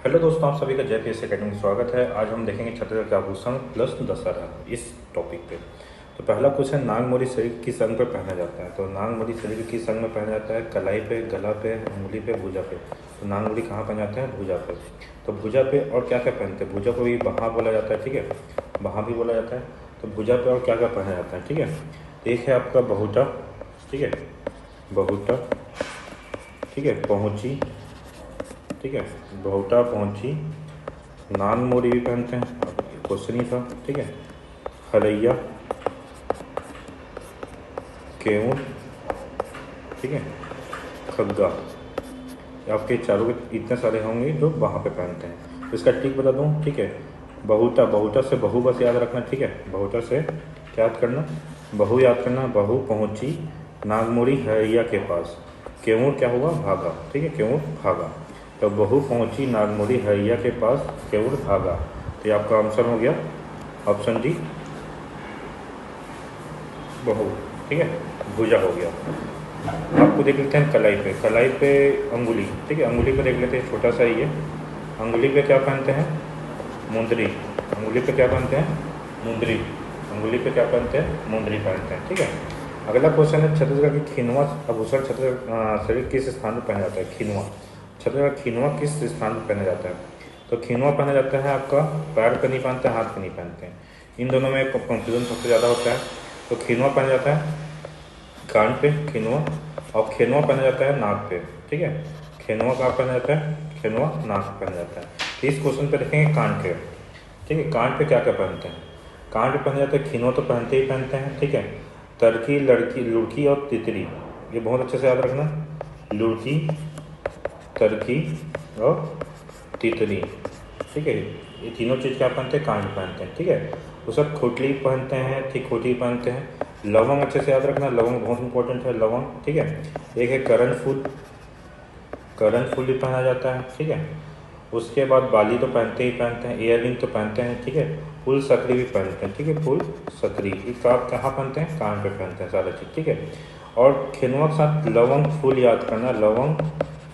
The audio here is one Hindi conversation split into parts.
हेलो दोस्तों, आप सभी का जय पीएस अकेडमी में स्वागत है। आज हम देखेंगे छत्तीसगढ़ के आभूषण प्लस दशहरा इस टॉपिक पे। तो पहला क्वेश्चन, नागमोरी शरीर किस अंग पे पहना जाता है? तो नागमोरी शरीर किस अंग में पहना जाता है? कलाई पे, गला पे, उंगली पे, भुजा पे। तो नागमोरी कहाँ पहना जाता है? भुजा पे। तो भुजा पे और क्या क्या पहनते हैं? भुजा को भी बहा बोला जाता है, ठीक है, बहा भी बोला जाता है। तो भुजा पे और क्या क्या पहना जाता है, ठीक है। एक है आपका बहुटा, ठीक है, बहुटा, ठीक है, पहुँची, ठीक है, बहुटा, पहुँची, नान मोरी भी पहनते हैं, अब क्वेश्चन ही था, ठीक है, हलैया, केवूर, ठीक है, खग्गा। आपके चारों के इतने सारे होंगे जो वहाँ पे पहनते हैं। तो इसका टिक बता दूँ, ठीक है। बहुटा, बहुटा से बहु बस याद रखना, ठीक है। बहुटा से क्या याद करना? बहु याद करना। बहु पहुँची नागमोरी हलैया के पास। केवूर क्या हुआ? भागा, ठीक है, केवूर भागा। तो बहु पहुँची नागमोरी हलैया के पास, केवूर भागा। तो ये आपका आंसर हो गया ऑप्शन डी, बहु, ठीक है, भुजा हो गया। आपको देख लेते हैं कलाई पे। कलाई पे अंगुली, ठीक है, अंगुली पे देख लेते हैं, छोटा सा ही है। अंगुली पे क्या पहनते हैं? मुंदरी। अंगुली पे क्या पहनते हैं? मुंदरी। अंगुली पे क्या पहनते हैं? मुंदरी पहनते हैं, ठीक है। अगला क्वेश्चन है, छत्तीसगढ़ की खिनवा आभूषण छत्तीसगढ़ शरीर किस स्थान पर पहना जाता है? खिनवा, छत्तीसगढ़ खिनवा किस स्थान पर पहना जाता है? तो खिनवा पहना जाता है आपका पैर पे नहीं पहनते हैं, हाथ पे नहीं पहनते हैं। इन दोनों में कंफ्यूजन सबसे ज़्यादा होता है। तो खिनवा पहना जाता है कान पे, खिनवा, और खेनवा पहना जाता है नाक पे, ठीक है। खेनवा कहाँ पहना जाता है? खेनवा नाक पे पहना जाता है। तो इस क्वेश्चन पे देखेंगे कान के, ठीक है, कान पे क्या क्या पहनते हैं? कान पे पहने जाते हैं, खिनवा तो पहनते ही पहनते हैं, ठीक है। तरकी, लड़की, लुड़की और तितली, ये बहुत अच्छे से याद रखना। लुड़की, तरकी और तितली, ठीक है, ये तीनों चीज़ क्या पहनते हैं? कान पे पहनते हैं, ठीक है। वो सब खोटली पहनते हैं, ठीक, खोटी पहनते हैं। लवंग अच्छे से याद रखना, लवंग बहुत इंपॉर्टेंट है, लवंग, ठीक है। एक है करण फूल, करण फूल भी पहना जाता है, ठीक है। उसके बाद बाली तो पहनते ही पहनते हैं, ईयररिंग तो पहनते हैं, ठीक है। फूल सकरी भी पहनते हैं, ठीक है, फूल सकरी, ये कहाँ पहनते हैं? कान पे पहनते हैं सारा चीज़, ठीक है। और खिनवा के साथ लवंग फूल याद करना, लवंग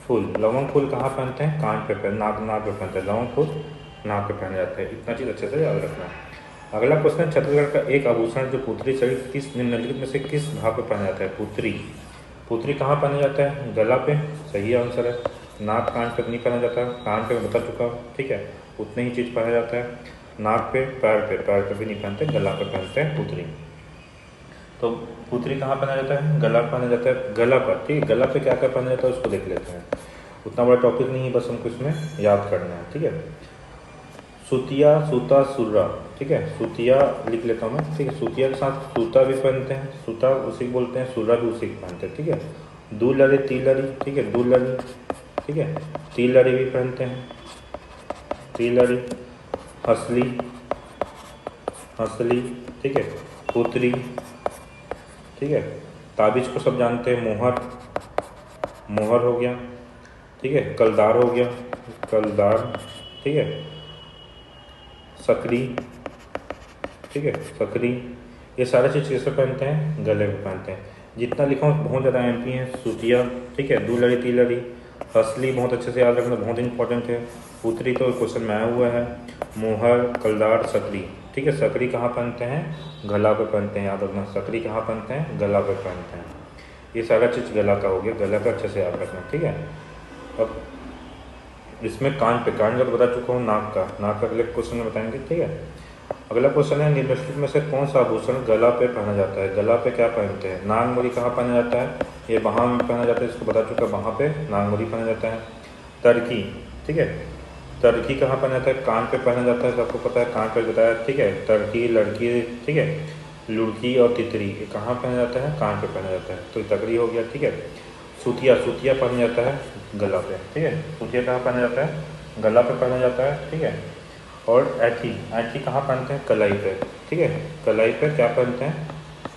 फूल, लवंग फूल कहाँ पहनते हैं? कान पे नाक नाक पे पहनते हैं, लवंग फूल नाक पे पहने जाते हैं। इतना चीज़ अच्छे से याद रखना। अगला क्वेश्चन, छत्तीसगढ़ का एक आभूषण जो पुतरी शरीर किस निम्नलिखित में से किस भाग पे पहना जाता है? पुतरी, पुतरी कहाँ पहना जाता है? गला पे, सही आंसर है। नाक कान पे नहीं पहना जाता, कान पे मैं बता चुका हूँ, ठीक है, उतनी ही चीज़ पहना जाता है। नाक पे, पैर पे भी नहीं पहनते, गला पे पहनते हैं पुतरी। तो पुतरी कहाँ पहना जाता है? गला पहना जाता है, गला पर, ठीक है। गला पे क्या क्या पहना जाता है उसको देख लेते हैं। उतना बड़ा टॉपिक नहीं है, बस हमको इसमें याद करना है, ठीक है। सुतिया, सूता, सुर्रा, ठीक है, सुतिया लिख लेता हूँ मैं, ठीक है। सुतिया के साथ सूता भी पहनते हैं, सूता उसी को बोलते हैं, सुर्रा भी उसी को पहनते हैं, ठीक है। दुलरी, तिलरी, ठीक है, दुलरी, ठीक है, तिलरी भी पहनते हैं, तिलरी। हंसली, हंसली, ठीक है, पुतरी, ठीक है। ताबीज को सब जानते हैं, मोहर, मोहर हो गया, ठीक है। कलदार हो गया, कलदार, ठीक है। सकरी, ठीक है, सकरी। ये सारे चीज़ किससे पहनते हैं? गले में पहनते हैं। जितना लिखा हूँ बहुत ज़्यादा एमपी हैं। सुतिया, ठीक है, दूलरी, तिलरी, हंसली बहुत अच्छे से याद रखना, बहुत इंपॉर्टेंट है। पुतरी तो क्वेश्चन में आया हुआ है। मोहर, कलदार, सकरी, ठीक है। सकरी कहाँ पहनते हैं? गला पे पहनते हैं, याद रखना। सकरी कहाँ पहनते हैं? गला पे पहनते हैं। ये सारा चीज़ गला का हो गया, गला का अच्छे से याद रखना, ठीक है। अब इसमें कान पे, कान का तो बता चुका हूँ, नाक का, नाक का अगले क्वेश्चन में बताएंगे, ठीक है। अगला क्वेश्चन है, निम्नलिखित में से कौन सा आभूषण गला पे पहना जाता है? गला पे क्या पहनते हैं? नागमोरी कहाँ पहना जाता है? ये बाहाँ में पहना जाता है, इसको बता चुका, बाहाँ पे नागमोरी पहना जाता है। तरकी, ठीक है, तरकी कहाँ पहना जाता है? कान पे पहना जाता है, सबको पता है, कान पे बताया, ठीक है। तरकी, लड़की, ठीक है, लुड़की और तितरी, ये कहाँ पहना जाता है? कान पे पहना जाता है, तो तगड़ी हो गया, ठीक है। सूतिया, सूतिया पहना जाता है गला पे, ठीक है। सूतिया कहाँ पहना जाता है? गला पे पहना जाता है, ठीक है। और ऐठी, ऐठी कहाँ पहनते हैं? कलाई पे, ठीक है। कलाई पे क्या पहनते हैं?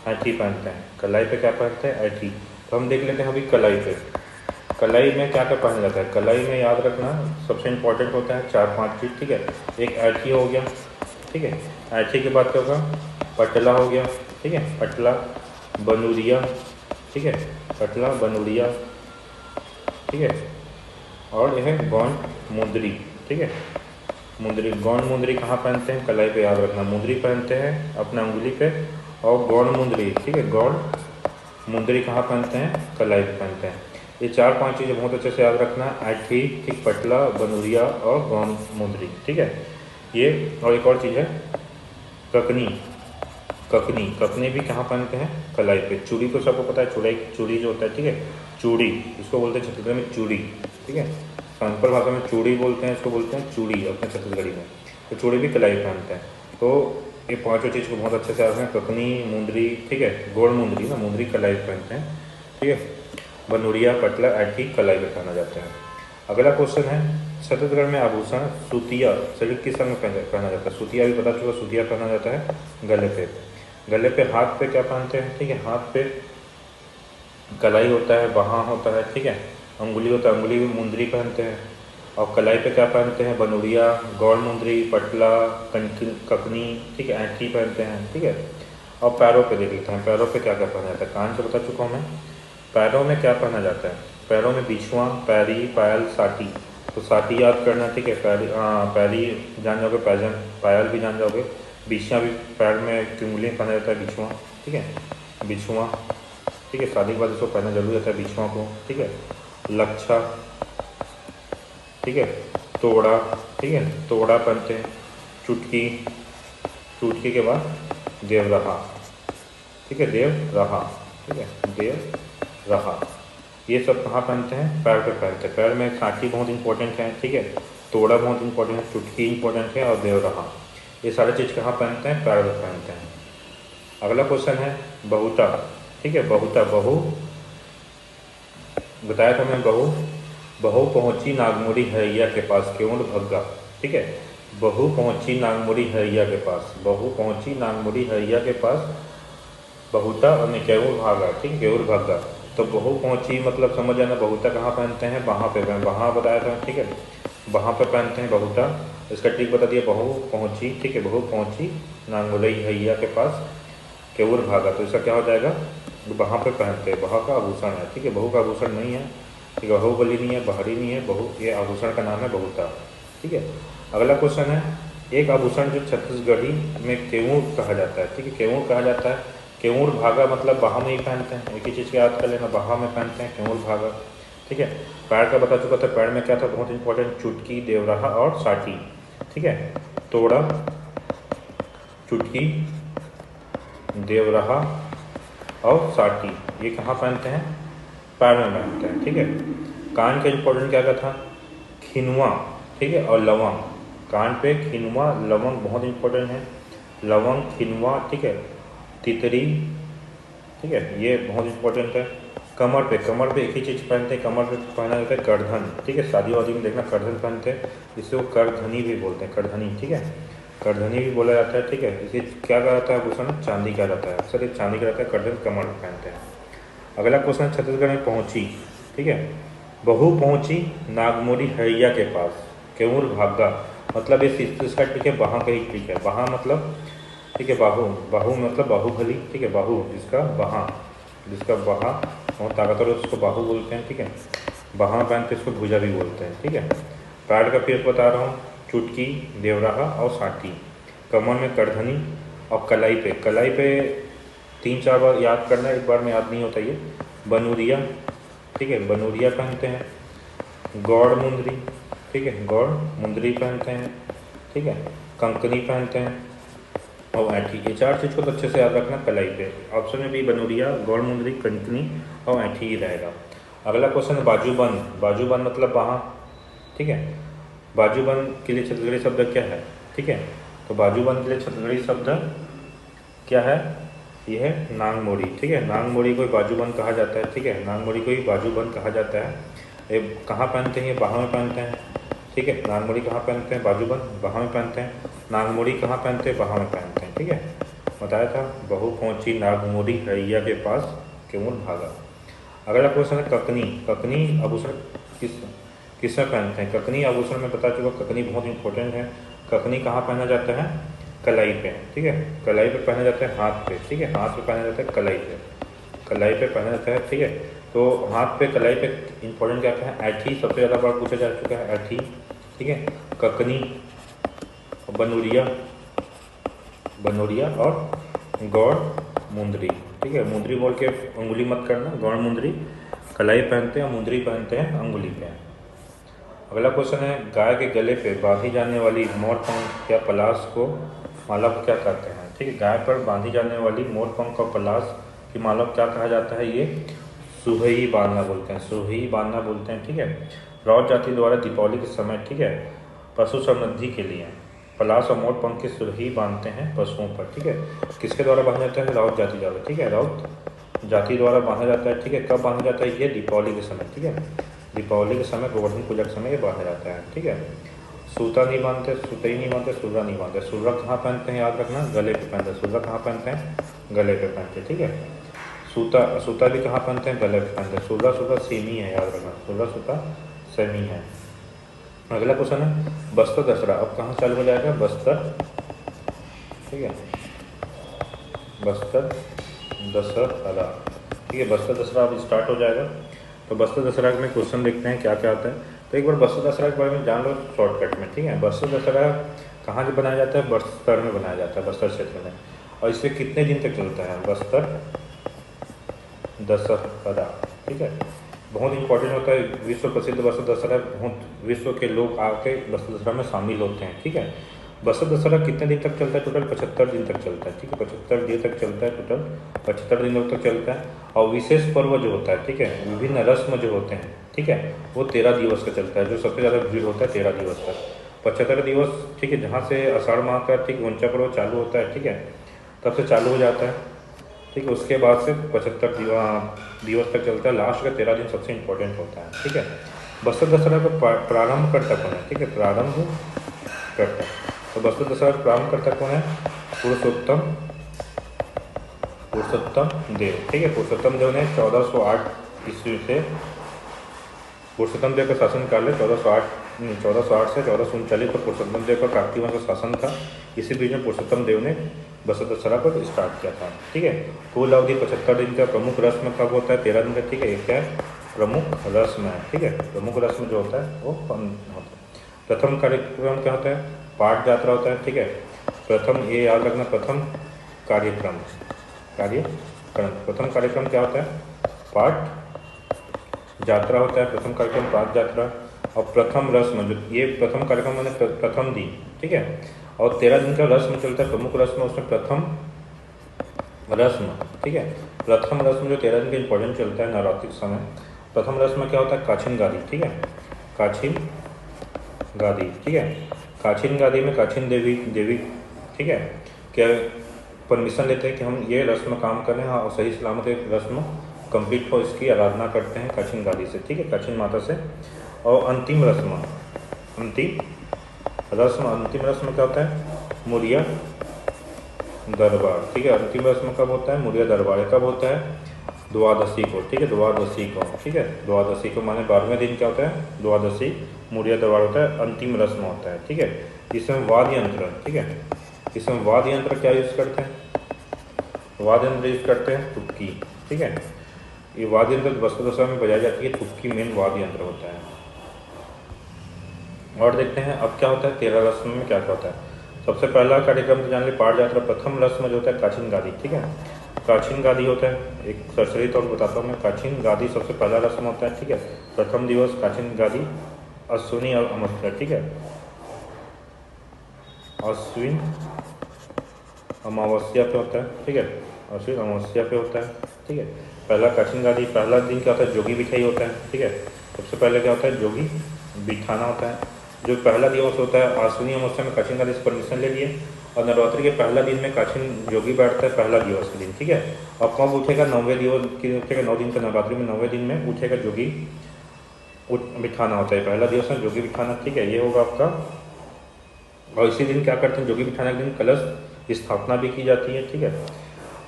ऐठी पहनते हैं। कलाई पे क्या पहनते हैं? ऐठी। तो हम देख लेते हैं अभी कलाई पे। कलाई में क्या क्या पहना जाता है? कलाई में याद रखना सबसे इम्पोर्टेंट होता है 4-5 चीज़, ठीक है। एक ऐठी हो गया, ठीक है। ऐठी के बाद क्या होगा? पटला हो गया, ठीक है, पटला, बनूरिया, ठीक है, पटला, बनूरिया, ठीक है। और यह है गौंड मुंदरी, ठीक है। मुंदरी, गौंड मुंदरी कहाँ पहनते हैं? कलाई पे, याद रखना। मुंदरी पहनते हैं अपने उंगली पे, और गौंड मुंदरी, ठीक है, गौंड मुंदरी कहाँ पहनते हैं? कलाई पे पहनते हैं। ये 4-5 चीज़ें बहुत अच्छे से याद रखना। ऐठी, ठीक, पटला, बनूरिया और गौंड मुंदरी, ठीक है। ये, और एक और चीज़ है ककनी। ककनी, ककनी भी कहाँ पहनते हैं? कलाई पे। चूड़ी तो सबको पता है, चूड़ी, चूड़ी जो होता है, ठीक है, चूड़ी, इसको बोलते हैं छत्तीसगढ़ में चूड़ी, ठीक है। सिंपल भाषा में चूड़ी बोलते हैं, इसको बोलते हैं चूड़ी अपने छत्तीसगढ़ी में। तो चूड़ी भी कलाई पे पहनते हैं। तो ये पाँचों चीज़ को बहुत अच्छे से याद रखें। ककनी, मुंदरी, ठीक है, गोड़ मुंदरी ना, मुंदरी कलाई पे पहनते हैं, ठीक है। बनूरिया, पटला, ऐठी कलाई पे पहना जाता है। अगला क्वेश्चन है, छत्तीसगढ़ में आभूषण सूतिया शरीर किस रंग में पहना जाता है? सूतिया भी पता चला, सूतिया पहना जाता है गले पे। गले पे, हाथ पे क्या पहनते हैं? ठीक है, हाथ पे कलाई होता है, बाहाँ होता है, ठीक है, अंगुली होता है, अंगुली में मुंदरी पहनते हैं। और कलाई पे क्या पहनते हैं? बनूरिया, गौड़ मुंदरी, पटला, ककनी, ठीक है, ऐंठी पहनते हैं, ठीक है। और पैरों पे देख लेते हैं, पैरों पे क्या क्या पहना जाता है। कान से बता चुका हूँ मैं। पैरों में क्या पहना जाता है? पैरों में बिछुआ, पैरी, पायल, साटी। तो साटी याद करना, ठीक है, पैरी, पैरी जान जाओगे, पैजन, पायल भी जान जाओगे। बिछुआ भी पैर में की उंगली पहना जाता है, बिछुआ, ठीक है, बिछुआ, ठीक है, शादी के बाद इसको पहना जरूर जाता है बिछुआ को, ठीक है। लच्छा, ठीक है, तोड़ा, ठीक है, तोड़ा पहनते हैं। चुटकी, चुटकी के बाद देवरहा, ठीक है, देवरहा, ठीक है, देवरहा। ये सब कहाँ पहनते हैं? पैर पे पहनते हैं। पैर में साटी बहुत इंपॉर्टेंट है, ठीक है, तोड़ा बहुत इंपॉर्टेंट है, चुटकी इंपॉर्टेंट है, और देवरहा, ये सारे चीज़ कहाँ पहनते हैं? पैर पे पहनते हैं। अगला क्वेश्चन है बहुता, ठीक है, बहुता, बहु, बताया था मैं, बहु, बहु पहुँची नागमोड़ी हरैया के पास, केवल भग्गा, ठीक है। बहु पहुँची नागमोड़ी हरैया के पास, बहु पहुँची नागमोड़ी हरैया के पास, बहुता और केवल भागा, ठीक है, केवल भागा। तो बहु पहुँची मतलब समझ जाना, बहुता कहाँ पहनते हैं? वहाँ पे, वहाँ बताया था, ठीक है, वहाँ पे पहनते हैं बहुता। इसका ट्रिक बता दिया, बहु पहुँची, ठीक है, बहु पहुँची नागमोड़ी हरैया के पास, केवल भागा। तो इसका क्या हो जाएगा? वहाँ पे पहनते हैं, वहाँ का आभूषण है, ठीक है, बहु का आभूषण नहीं है, ठीक है, बाहुबली नहीं है, बाहरी नहीं है, बहु, ये आभूषण का नाम है बहुता, ठीक है। अगला क्वेश्चन है, एक आभूषण जो छत्तीसगढ़ी में केवूर कहा जाता है, ठीक है, केवूर कहा जाता है। केवूर भागा मतलब बाहा में ही पहनते हैं, एक ही चीज़ की याद कर लेना, बाहा में पहनते हैं, केवूर भागा, ठीक है। पैर का बता चुका था, पैर में क्या था बहुत इंपॉर्टेंट? चुटकी, देवराहा और साटी, ठीक है। तोड़ा, चुटकी, देवराहा और साटी, ये कहाँ पहनते हैं? पैर में पहनते हैं, ठीक है। कान का इंपॉर्टेंट क्या था? खिनवा, ठीक है, और लवंग। कान पे खिनवा, लवंग बहुत इंपॉर्टेंट है, लवंग, खिनवा, ठीक है, तितरी, ठीक है, ये बहुत इंपॉर्टेंट है। कमर पे, कमर पे एक ही चीज़ पहनते हैं, कमर पे पहना जाता है करधन, ठीक है, शादी वादी में देखना करधन पहनते हैं, इसे वो करधनी भी बोलते हैं, करधनी, ठीक है, करधनी भी बोला जाता है, ठीक है। इसे क्या कहा जाता है आभूषण? चांदी का रहता है, अक्सर एक चांदी का रहता है, करधन कमर में पहनते हैं। अगला क्वेश्चन, छत्तीसगढ़ में पहुँची, ठीक है, बहु पहुँची नागमोड़ी हरैया के पास, केवूर भागा, मतलब ये इसका ट्रिक है, वहाँ का ही ट्रिक है। वहाँ मतलब, ठीक है, बाहु, बाहु मतलब बाहुबली, ठीक है, बाहु, जिसका वहाँ, जिसका वहाँ बहुत ताकतवर है उसको बाहु बोलते हैं, ठीक है। वहाँ पहनते इसको भुजा भी बोलते हैं, ठीक है। पैर का फिर बता रहा हूँ, चुटकी, देवराहा और साटी। कमर में करधनी, और कलाई पे, कलाई पे 3-4 बार याद करना, एक बार में याद नहीं होता ये। बनूरिया, ठीक है, बनूरिया पहनते हैं। गौड़ मुंदरी, ठीक है, गौड़ मुंदरी पहनते हैं, ठीक है। कंकनी पहनते हैं, और ऐठी। ये 4 चीज़ को तो अच्छे से याद रखना कलाई पे। ऑप्शन में भी बनूरिया, गौड़ मुंदरी, कंकनी और ऐठी ही रहेगा। अगला क्वेश्चन है बाजूबंद। बाजूबंद मतलब वहाँ, ठीक है, बाजूबंद के लिए छत्तीसगढ़ी शब्द क्या है? ठीक है, तो बाजूबंद के लिए छत्तीसगढ़ी शब्द क्या है? यह है नांगमोड़ी, ठीक है, नांगमोड़ी को ही बाजूबंद कहा जाता है, ठीक है, नांगमोड़ी को ही बाजूबंद कहा जाता है। ये कहाँ पहनते हैं? ये बाहों में पहनते हैं, ठीक है। नांगमोड़ी कहाँ पहनते हैं? बाजूबंद बाहों में पहनते हैं। नांगमोड़ी कहाँ पहनते हैं? बाहों में पहनते हैं, ठीक है। बताया था, बहु पहुँची नागमोड़ी हरैया के पास, केवल भागा। अगला क्वेश्चन है ककनी। ककनी आभूषण किसमें पहनते हैं? ककनी आभूषण में बता चुका, ककनी बहुत इंपॉर्टेंट है। ककनी कहाँ पहना जाता है? कलाई पे, ठीक है, कलाई पे पहना जाता है, हाथ पे, ठीक है, हाथ पे पहना जाता है, कलाई पे, कलाई पे पहना जाता है, ठीक है। तो हाथ पे, कलाई पे इंपॉर्टेंट क्या है? ऐठी सबसे ज़्यादा बार पूछा जा चुका है, ऐठी, ठीक है, ककनी, बनूरिया, बनूरिया और गौड़ मुंदरी। ठीक है, मुंदरी बोल के अंगुली मत करना, गौड़ मुंदरी कलाई पहनते हैं, मुंदरी पहनते हैं अंगुली पे। अगला क्वेश्चन है, गाय के गले पे बांधी जाने वाली मोर पंख या पलाश को माला को क्या कहते हैं? ठीक है, गाय पर बांधी जाने वाली मोर पंख और पलाश की माला को क्या कहा जाता है? ये सुहई बांधना बोलते हैं, सुहई बांधना बोलते हैं। ठीक है, रौत जाति द्वारा दीपावली के समय, ठीक है, पशु समृद्धि के लिए पलाश और मोर पंख की सुरही बांधते हैं पशुओं पर। ठीक है, किसके द्वारा बांधा जाता है? राउत जाति द्वारा। ठीक है, राउत जाति द्वारा बांधा जाता है। ठीक है, कब बांधा जाता है? ये दीपावली के समय। ठीक है, दीपावली के समय, गोवर्धन पूजा के समय ये बांधा जाता है। ठीक है, सूता नहीं बांधते, सुतई नहीं बांधते, सूर्रा नहीं बांधते। सूर्रा कहाँ पहनते हैं? याद रखना, गले पे पहनते हैं। सूर्रा कहाँ पहनते हैं? गले पे पहनते हैं। ठीक है, सूता, सूता भी कहाँ पहनते हैं? गले पे पहनते हैं। सूर्रा सूता सेम ही है, याद रखना, सूर्रा सूता सेम ही है। अगला क्वेश्चन है, बस्तर दशहरा अब कहाँ चालू हो जाएगा? बस्तर, ठीक है, बस्तर दशहरा। ठीक है, बस्तर दशहरा अब स्टार्ट हो जाएगा। तो बस्तर दशहरा में क्वेश्चन देखते हैं क्या क्या आता है। तो एक बार बस्तर दशहरा के बारे में जान लो शॉर्टकट में। ठीक है, बस्तर दशहरा कहाँ से बनाया जाता है? बस्तर में बनाया जाता है, बस्तर क्षेत्र में। और इससे कितने दिन तक चलता है? बस्तर दशहरा। ठीक है, बहुत इंपॉर्टेंट होता है, विश्व प्रसिद्ध बस्तर दशहरा, बहुत विश्व के लोग आके बस्तर दशहरा में शामिल होते हैं। ठीक है, बस्तर दशहरा कितने दिन तक चलता है? टोटल 75 दिन तक चलता है। ठीक है, 75 दिन तक चलता है, टोटल 75 दिनों तक चलता है। और विशेष पर्व जो होता है, ठीक है, विभिन्न रस्म जो होते हैं, ठीक है, वो 13 दिवस का चलता है। जो सबसे ज़्यादा भीड़ होता है 13 दिवस का, 75 दिवस। ठीक है, जहाँ से आषाढ़ माह का, ठीक, ऊंचा पर्व चालू होता है, ठीक है, तब से चालू हो जाता है। ठीक है, उसके बाद से 75 दिवस तक चलता है। लास्ट का 13 दिन सबसे इम्पोर्टेंट होता है। ठीक है, बस्तर दशहरा का प्रारंभ करता कौन है? ठीक है, प्रारंभ करता, तो बस्तर दशहरा प्रारंभ करता कौन है? पुरुषोत्तम, पुरुषोत्तम देव। ठीक है, पुरुषोत्तम देव ने 1408 ईस्वी से, पुरुषोत्तम देव का शासन काल है 1408 से 1439 तक पुरुषोत्तम देव का कार्तिक मास का शासन था। इसी बीच में पुरुषोत्तम देव ने बस्तर दशहरा को स्टार्ट किया था। ठीक है, कुल अवधि 75 दिन का। प्रमुख रस्म कब होता है? 13 दिन का। ठीक है, एक क्या है? प्रमुख रस्म है। ठीक है, प्रमुख रस्म जो होता है वो होता है। प्रथम कार्यक्रम क्या होता है? पाठ यात्रा होता है। ठीक है, प्रथम, ये याद रखना, प्रथम कार्यक्रम, प्रथम कार्यक्रम क्या होता है? पाठ यात्रा होता है। प्रथम कार्यक्रम पाठ यात्रा। और प्रथम रस्म, जो ये प्रथम कार्यक्रम मैंने प्रथम दिन, ठीक है, और 13 दिन का रस्म चलता है, प्रमुख रस्म, उसमें प्रथम रस्म। ठीक है, प्रथम रस्म जो 13 दिन का इंपॉर्टेंट चलता है नवरात्रि के समय। प्रथम रस्म क्या होता है? काछिन गादी। ठीक है, काछिन गादी। ठीक है, काछिन गादी में काछिन देवी, ठीक है, क्या परमिशन लेते हैं कि हम ये रस्म काम करें और सही सलामत एक रस्म कंप्लीट हो, इसकी आराधना करते हैं काछिन गादी से। ठीक है, काछिन माता से। और अंतिम रस्म, अंतिम रस्म क्या होता है? मुरिया दरबार। ठीक है, अंतिम रस्म कब होता है? मुरिया दरबार कब होता है? द्वादशी को। ठीक है, द्वादशी को। ठीक है, द्वादशी को माने 12वें दिन क्या होता है? द्वादशी, मुरिया दरबार होता है, अंतिम रस्म होता है। ठीक है, इसमें वाद्य यंत्र, ठीक है, इसमें वाद्य यंत्र क्या यूज़ करते हैं? वाद्य यंत्र यूज़ करते हैं तुक्की। ठीक है, ये वाद्य यंत्र बस्तर दशहरा में बजाई जाती है, तुक्की मेन वाद्य यंत्र होता है। और देखते हैं अब क्या होता है 13 रस्म में क्या क्या होता है। सबसे पहला कार्यक्रम तो जान ली, पाठ यात्रा। प्रथम रस्म जो होता है काछिन गादी। ठीक है, काछिन गादी होता है, एक सरसरी तौर पर बताता हूँ मैं। काछिन गादी सबसे पहला रस्म होता है। ठीक है, प्रथम दिवस काछिन गादी अश्विनी और अमावस्या। ठीक है, अश्विन अमावस्या पे होता है। ठीक है, अश्विन अमावस्या पे होता है। ठीक है, पहला काछिन गादी, पहला दिन क्या होता है? जोगी बिठाई होता है। ठीक है, सबसे पहले क्या होता है? जोगी बिठाना होता है। जो पहला दिवस होता है आश्विनी अमावस्या में काछिन गादी से परमिशन ले लिए, और नवरात्रि के पहला दिन में काछिन जोगी बैठता है पहला दिवस के दिन। ठीक है, और कब उठेगा? 9वें दिवस की उठेगा, 9 दिन का नवरात्रि में 9वें दिन में उठेगा जोगी बिठाना होता है, पहला दिवस है जोगी बिठाना। ठीक है, ये होगा आपका। और इसी दिन क्या करते हैं? जोगी बिठाने के दिन कलश स्थापना भी की जाती है। ठीक है,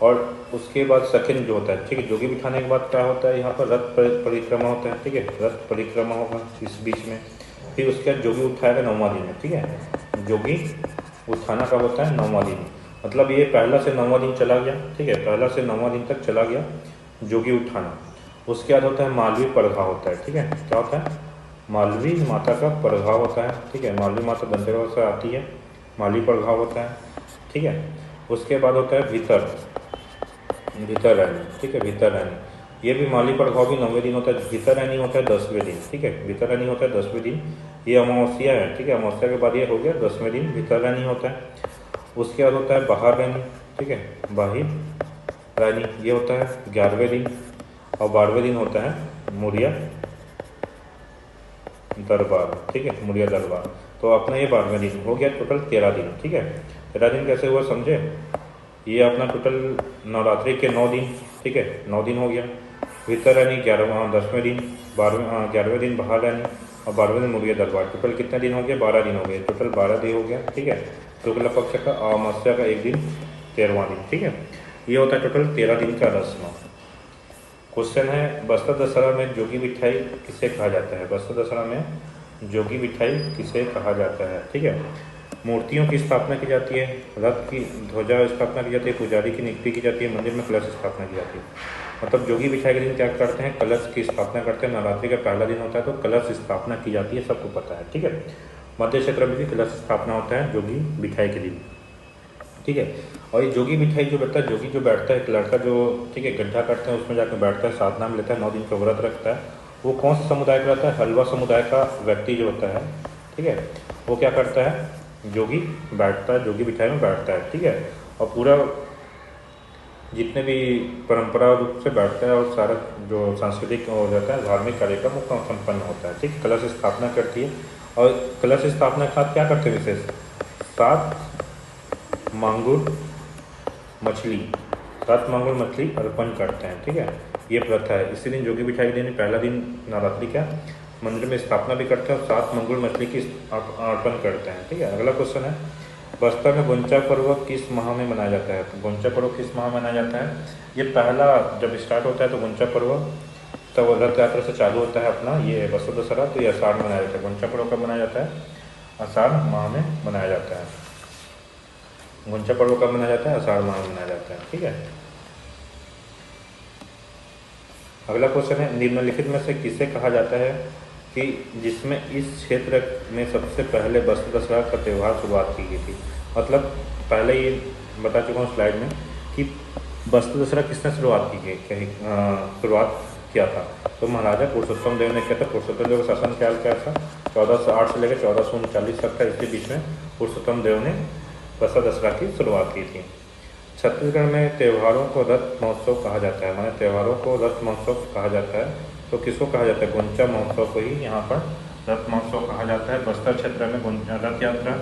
और उसके बाद सेकंड जो होता है, ठीक है, जोगी बिठाने के बाद क्या होता है? यहाँ पर रथ परिक्रमा होता है। ठीक है, रथ परिक्रमा होगा इस बीच में। फिर उसके बाद जोगी उठाएगा 9वां दिन में। ठीक है, जोगी उठाना कब होता है? 9वां दिन, मतलब ये पहला से 9वां दिन चला गया। ठीक है, पहला से 9वां दिन तक चला गया जोगी उठाना। उसके बाद होता है मालवी पड़घा होता है। ठीक है, क्या होता है? मालवी माता का प्रभाव होता है, ठीक है। मालवी माता दंतेवाड़ा से आती है, मालवी प्रभाव होता है, ठीक है। उसके बाद होता है भीतर रानी, ठीक है। भीतर रानी, ये भी माली प्रभाव भी 9वें दिन होता है। भीतर रानी होता है 10वें दिन, ठीक है। भीतर रानी होता है 10वें दिन, ये अमावस्या है, ठीक है। अमावस्या के बाद ये हो गया 10वें दिन भीतर रानी होता है। उसके बाद होता है बाहर रानी, ठीक है। बाहिर रानी ये होता है 11वें दिन, और 12वें दिन होता है मुड़िया दरबार, ठीक है। मुड़िया दरबार, तो अपना ये 12वें दिन हो गया। टोटल 13 दिन, ठीक है। 13 दिन कैसे हुआ समझे। ये अपना टोटल नवरात्रि के 9 दिन, ठीक है। 9 दिन हो गया। भीतर रानी 10वें दिन, 11वें दिन बाहर रानी, और 12वें दिन मुड़िया दरबार। टोटल कितने दिन हो गए, 12 दिन हो गए। टोटल 12 दिन हो गया, ठीक है। शुक्ल पक्ष का अमावस्या का एक दिन 13वां दिन, ठीक है। ये होता है टोटल 13 दिन का रस्म। क्वेश्चन है, बस्तर दशहरा में जोगी मिठाई किसे कहा जाता है। बस्तर दशहरा में जोगी मिठाई किसे कहा जाता है, ठीक है। मूर्तियों की स्थापना की जाती है, रथ की ध्वजा स्थापना की जाती है, पुजारी की नियुक्ति की जाती है, मंदिर में कलश स्थापना की जाती है। मतलब जोगी बिठाई के दिन क्या करते हैं, कलश की स्थापना करते हैं। नवरात्रि का पहला दिन होता है तो कलश स्थापना की जाती है, सबको पता है, ठीक है। मध्य क्षेत्र में भी कलश स्थापना होता है जोगी बिठाई के दिन, ठीक है। और ये जोगी मिठाई जो बैठता है, जोगी जो बैठता है, एक लड़का जो, ठीक है, गड्ढा करते हैं उसमें जाकर बैठता है, साधना में लेता है, 9 दिन का व्रत रखता है। वो कौन सा समुदाय का रहता है, हलवा समुदाय का व्यक्ति जो होता है, ठीक है। वो क्या करता है, जोगी बैठता है, जोगी बिठाई में बैठता है, ठीक है। और पूरा जितने भी परंपरा रूप से बैठता है, और सारा जो सांस्कृतिक हो जाता है, धार्मिक कार्यक्रम वो संपन्न होता है, ठीक। कलश स्थापना करती है, और कलश स्थापना के साथ क्या करते हैं विशेष, 7 मांगुर मछली, 7 मांगुर मछली अर्पण करते हैं, ठीक है। ये प्रथा है। इसी दिन जोगी बिठाई के दिन, पहला दिन नवरात्रि का, मंदिर में स्थापना भी करते हैं और 7 मांगुर मछली की अर्पण करते हैं, ठीक है। अगला क्वेश्चन है, बस्तर में गोंचा पर्व किस माह में मनाया जाता है। तो गोंचा पर्व किस माह में मनाया जाता है। ये पहला जब स्टार्ट होता है तो गोंचा पर्व तब रथ यात्रा से चालू होता है अपना ये बस्तर दशहरा, तो ये आषाढ़ में मनाया जाता है। गोंचा पर्व कब मनाया जाता है, आषाढ़ माह में मनाया जाता है। गोंचा पर्व कब मनाया जाता है, आषाढ़ माह में मनाया जाता है, ठीक है। अगला क्वेश्चन है, निम्नलिखित में से किसे कहा जाता है कि जिसमें इस क्षेत्र में सबसे पहले बस्तर दशहरा का त्यौहार शुरुआत की गई थी। मतलब पहले ही बता चुका हूँ स्लाइड में कि बस्तर दशहरा किसने शुरुआत की गई, शुरुआत किया था। तो महाराजा पुरुषोत्तम देव ने किया था। पुरुषोत्तम देव का शासन काल क्या था, 1408 से लेकर 1439 तक था। इसी बीच में पुरुषोत्तम देव ने बस्तर दशहरा की शुरुआत की थी। छत्तीसगढ़ में त्योहारों को रथ महोत्सव कहा जाता है, माने त्योहारों को रथ महोत्सव कहा जाता है। तो किसको कहा जाता है, गोंचा महोत्सव को ही यहाँ पर रथ महोत्सव कहा जाता है। बस्तर क्षेत्र में गोंचा रथ यात्रा,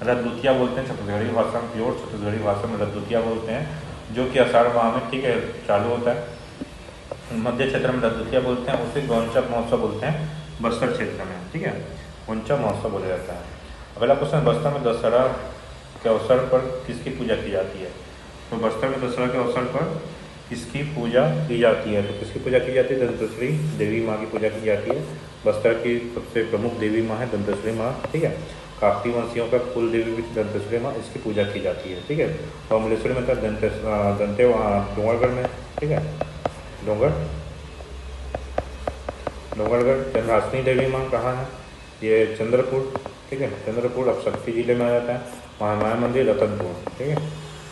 रथ दुतिया बोलते हैं छत्तीसगढ़ी भाषा में, प्योर छत्तीसगढ़ी भाषा में रथ दुतिया बोलते हैं, जो कि आषाढ़ माह में, ठीक है, चालू होता है। मध्य क्षेत्र में रथ दुतिया बोलते हैं, उसे गोंचा महोत्सव बोलते हैं बस्तर क्षेत्र में, ठीक है। गोंचा महोत्सव बोला जाता है। अगला क्वेश्चन, बस्तर में दशहरा के अवसर पर किसकी पूजा की जाती है। तो बस्तर में दशहरा के अवसर पर किसकी पूजा की जाती है। तो किसकी पूजा की जाती है, दंतेश्वरी देवी माँ की पूजा की जाती है। बस्तर की सबसे प्रमुख देवी माँ है दंतेश्वरी माँ, ठीक है। काकती वंशियों का कुल देवी भी दंतेश्वरी माँ, इसकी पूजा की जाती है, ठीक है। और अमलेश्वरी में दंते डोंगरगढ़ में, ठीक है, डोंगरगढ़। चंद्रासनी देवी माँ कहाँ है, ये चंद्रपुर, ठीक है। चंद्रपुर अब शक्ति जिले में आ जाता है। महामाया मंदिर रतनपुर, ठीक है,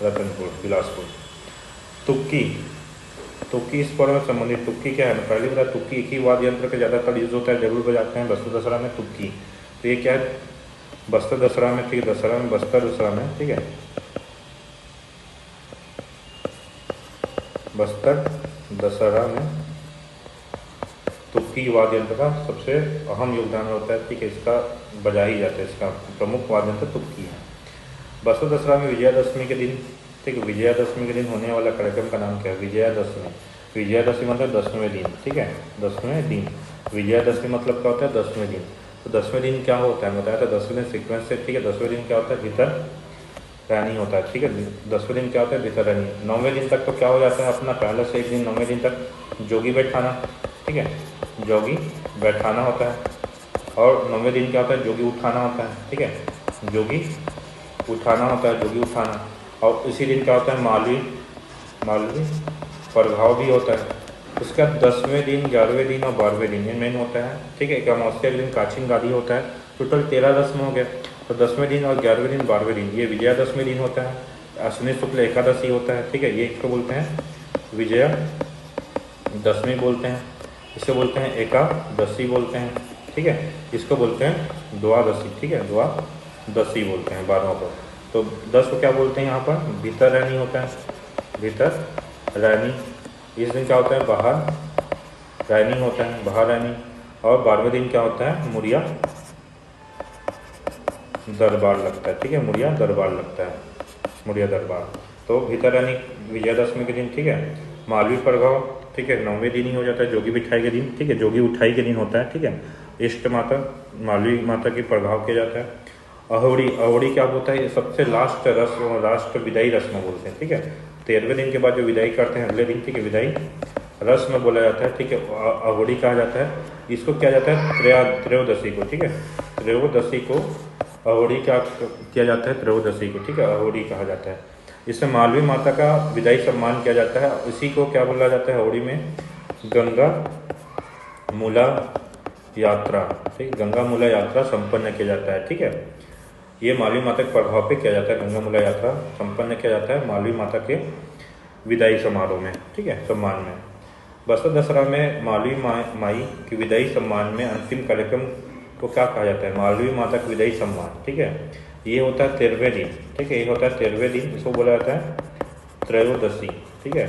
रतनपुर बिलासपुर। तुक्की इस पर्व में संबंधित। तुक्की क्या है, पहले बता, तुक्की एक ही वाद्य यंत्र का ज़्यादातर यूज होता है, जरूर बजाते हैं बस्तर दशहरा में तुक्की। तो ये क्या है, बस्तर दशहरा में, ठीक है, दशहरा में, बस्तर दशहरा में, ठीक है, बस्तर दशहरा में तुक्की वाद्य यंत्र का सबसे अहम योगदान होता है, ठीक है। इसका बजा ही जाता है, इसका प्रमुख वाद्य यंत्र तुक्की है। बस्तर दशहरा में विजयादशमी के दिन, ठीक है, विजयादशमी के दिन होने वाला कार्यक्रम का नाम क्या है, विजयादशमी। विजयादशमी मतलब 10वें दिन, ठीक है, 10वें दिन। विजयादशमी मतलब क्या होता है, 10वें दिन। तो 10वें दिन क्या होता है बताया था, 10वें दिन सीक्वेंस से, ठीक है। 10वें दिन क्या होता है, भीतर रानी होता है, ठीक है। 10वें दिन क्या होता है, भीतर रानी। 9वें दिन तक तो क्या हो जाता है अपना, पहले से एक दिन 9वें दिन तक जोगी बैठाना, ठीक है, जोगी बैठाना होता है। और 9वें दिन क्या होता है, जोगी उठाना होता है, ठीक है, जोगी उठाना होता है, जोगी उठाना। और इसी दिन क्या होता है, मालवी प्रभाव भी होता है, उसके बाद 10वें दिन, 11वें दिन और 12वें दिन ये मेन होता है, ठीक है। एक अमावस्या के दिन काचिन गादी होता है। टोटल 13 रस्म हो गया। तो 10वें दिन और 11वें दिन, 12वें दिन ये विजयादशमी दिन होता है। अश्विनी शुक्ल एकादशी होता है, ठीक है। ये इसको बोलते हैं विजया दशमी बोलते हैं, इसे बोलते हैं एकादशी बोलते हैं, ठीक है। इसको बोलते हैं द्वादशी, ठीक है, द्वादशी बोलते हैं 12 को। तो 10 को क्या बोलते हैं यहाँ पर? भीतर रानी होता है, भीतर रानी। इस दिन क्या होता है? बाहर रानी होता है, बाहर रानी। और 12वें दिन क्या होता है? मुड़िया दरबार लगता है, ठीक है, मुड़िया दरबार लगता है, मुड़िया दरबार। तो भीतर रानी विजयादशमी के दिन, ठीक है। मालवी प्रभाव, ठीक है, 9वें दिन ही हो जाता है, जोगी बिठाई के दिन, ठीक है, जोगी उठाई के दिन होता है, ठीक है। इष्ट माता मालवी माता की प्रभाव किया जाता है। अहोड़ी, अहोड़ी क्या होता है? ये सबसे लास्ट रस्म, लास्ट विदाई रस्म बोलते हैं, ठीक है। 13वें दिन के बाद जो विदाई करते हैं अगले दिन, ठीक है, विदाई रस्म बोला जाता है, ठीक है, अहोड़ी कहा जाता है। इसको किया जाता है त्रयोदशी को, ठीक है, त्रयोदशी को अहोड़ी क्या किया जाता है? त्रयोदशी को, ठीक है, अहोड़ी कहा जाता है। इसमें मालवी माता का विदाई सम्मान किया जाता है। इसी को क्या बोला जाता है अहोड़ी में? गंगा मूला यात्रा, ठीक, गंगा मूला यात्रा संपन्न किया जाता है, ठीक है। ये मालवी माता के प्रभाव पे किया जाता है, गंगा मूला यात्रा संपन्न किया जाता है मालवी माता के विदाई समारोह में, ठीक है, सम्मान में। बस्तर दशहरा में मालवी माई की विदाई सम्मान में अंतिम कार्यक्रम को क्या कहा जाता है? मालवी माता का विदाई सम्मान, ठीक है। ये होता है 13वें दिन, ठीक है, ये होता है 13वें दिन, इसको बोला जाता है त्रयोदशी, ठीक है।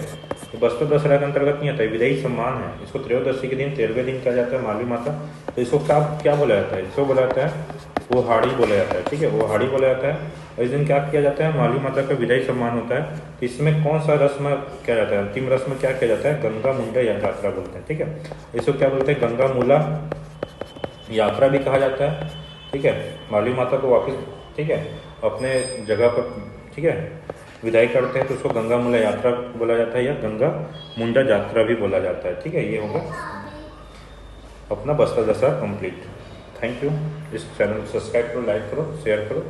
तो बस्तर दशहरा के अंतर्गत नहीं आता है, विदाई सम्मान है। इसको त्रयोदशी के दिन, 13वें दिन कहा जाता है मालवी माता। तो इसको क्या क्या बोला जाता है? इसको बोला जाता है वो हाड़ी बोला जाता है, ठीक है, वो हाड़ी बोला जाता है। और इस दिन क्या किया जाता है? मालवी माता का विदाई सम्मान होता है। तो इसमें कौन सा रस्म किया जाता है? अंतिम रस्म क्या किया जाता है? गंगा मुंडा यात्रा बोलते हैं, ठीक है। इसको क्या बोलते हैं? गंगा मूला यात्रा भी कहा जाता है, ठीक है। मालवी माता को वापस, ठीक है, अपने जगह पर, ठीक है, विदाई करते हैं तो उसको गंगा मूला यात्रा बोला जाता है या गंगा मुंडा यात्रा भी बोला जाता है, ठीक है। ये होगा अपना Bastar Dussehra complete. Thank you. इस चैनल को सब्सक्राइब करो, लाइक करो, शेयर करो।